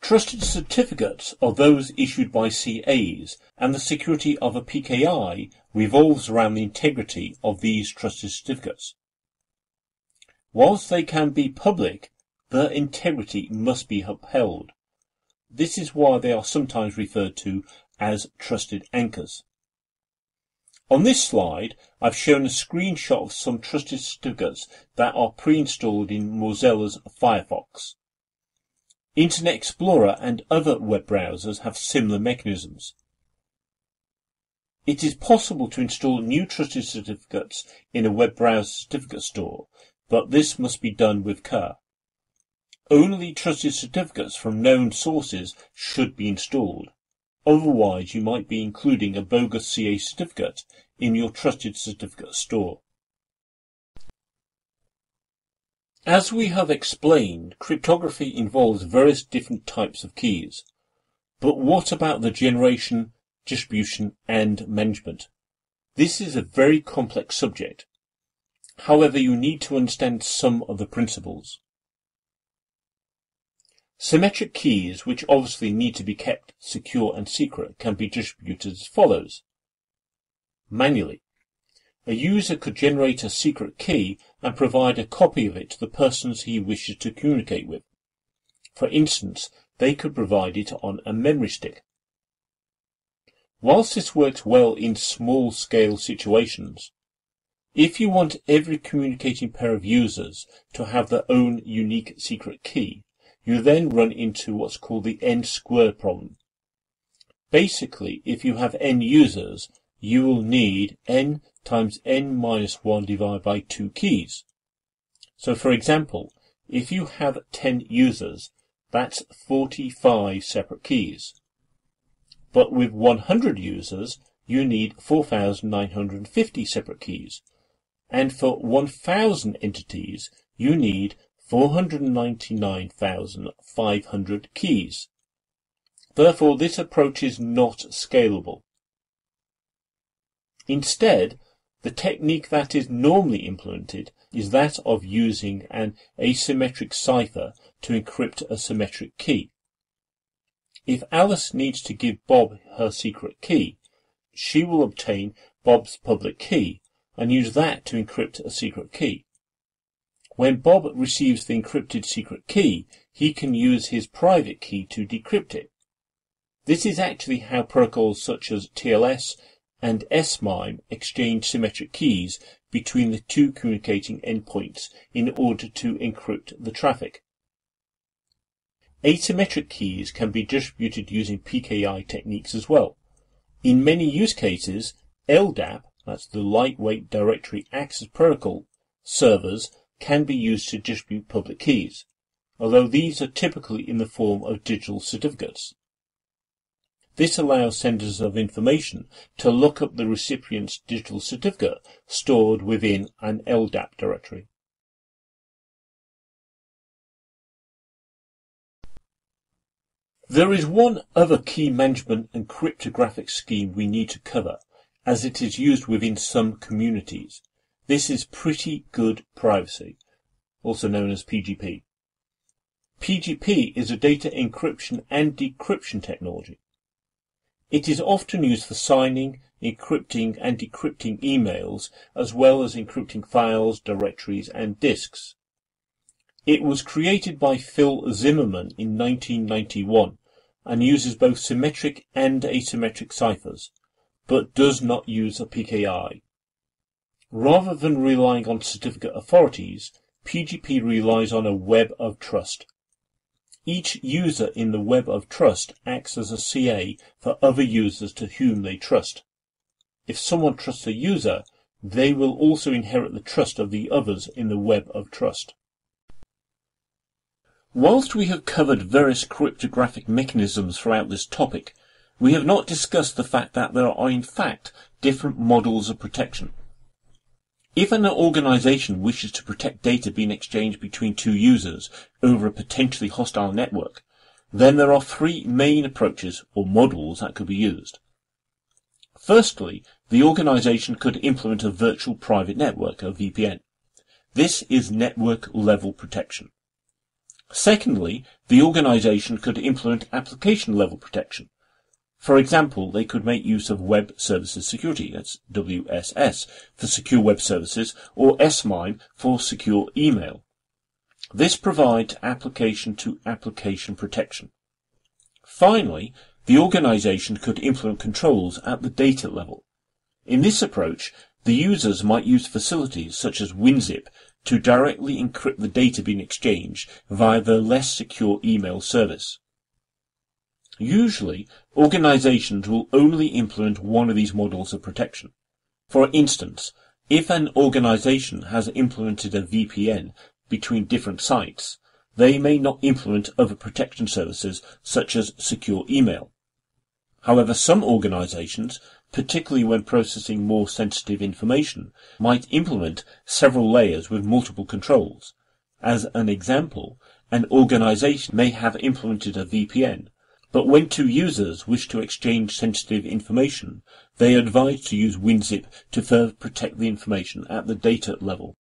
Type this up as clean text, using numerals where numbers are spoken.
Trusted certificates are those issued by CAs, and the security of a PKI revolves around the integrity of these trusted certificates. Whilst they can be public, their integrity must be upheld. This is why they are sometimes referred to as trusted anchors. On this slide, I've shown a screenshot of some trusted certificates that are pre-installed in Mozilla's Firefox. Internet Explorer and other web browsers have similar mechanisms. It is possible to install new trusted certificates in a web browser certificate store, but this must be done with care. Only trusted certificates from known sources should be installed. Otherwise, you might be including a bogus CA certificate in your trusted certificate store. As we have explained, cryptography involves various different types of keys. But what about the generation, distribution, and management? This is a very complex subject. However, you need to understand some of the principles. Symmetric keys, which obviously need to be kept secure and secret, can be distributed as follows. Manually. A user could generate a secret key and provide a copy of it to the persons he wishes to communicate with. For instance, they could provide it on a memory stick. Whilst this works well in small-scale situations, if you want every communicating pair of users to have their own unique secret key, you then run into what's called the n-squared problem. Basically, if you have n users, you will need n times n minus 1 divided by 2 keys. So for example, if you have 10 users, that's 45 separate keys. But with 100 users, you need 4,950 separate keys. And for 1,000 entities, you need 499,500 keys. Therefore, this approach is not scalable. Instead, the technique that is normally implemented is that of using an asymmetric cipher to encrypt a symmetric key. If Alice needs to give Bob her secret key, she will obtain Bob's public key and use that to encrypt a secret key. When Bob receives the encrypted secret key, he can use his private key to decrypt it. This is actually how protocols such as TLS and SMIME exchange symmetric keys between the two communicating endpoints in order to encrypt the traffic. Asymmetric keys can be distributed using PKI techniques as well. In many use cases, LDAP, that's the Lightweight Directory Access Protocol, servers can be used to distribute public keys, although these are typically in the form of digital certificates. This allows senders of information to look up the recipient's digital certificate stored within an LDAP directory. There is one other key management and cryptographic scheme we need to cover, as it is used within some communities. This is pretty good privacy, also known as PGP. PGP is a data encryption and decryption technology. It is often used for signing, encrypting and decrypting emails, as well as encrypting files, directories and disks. It was created by Phil Zimmermann in 1991 and uses both symmetric and asymmetric ciphers, but does not use a PKI. Rather than relying on certificate authorities, PGP relies on a web of trust. Each user in the web of trust acts as a CA for other users to whom they trust. If someone trusts a user, they will also inherit the trust of the others in the web of trust. Whilst we have covered various cryptographic mechanisms throughout this topic, we have not discussed the fact that there are in fact different models of protection. If an organization wishes to protect data being exchanged between two users over a potentially hostile network, then there are three main approaches or models that could be used. Firstly, the organization could implement a virtual private network, a VPN. This is network level protection. Secondly, the organization could implement application-level protection. For example, they could make use of Web Services Security, that's WSS, for secure web services, or SMIME for secure email. This provides application-to-application protection. Finally, the organization could implement controls at the data level. In this approach, the users might use facilities such as WinZip to directly encrypt the data being exchanged via the less secure email service. Usually, organizations will only implement one of these models of protection. For instance, if an organization has implemented a VPN between different sites, they may not implement other protection services such as secure email. However, some organizations, particularly when processing more sensitive information, might implement several layers with multiple controls. As an example, an organization may have implemented a VPN, but when two users wish to exchange sensitive information, they are advised to use WinZip to further protect the information at the data level.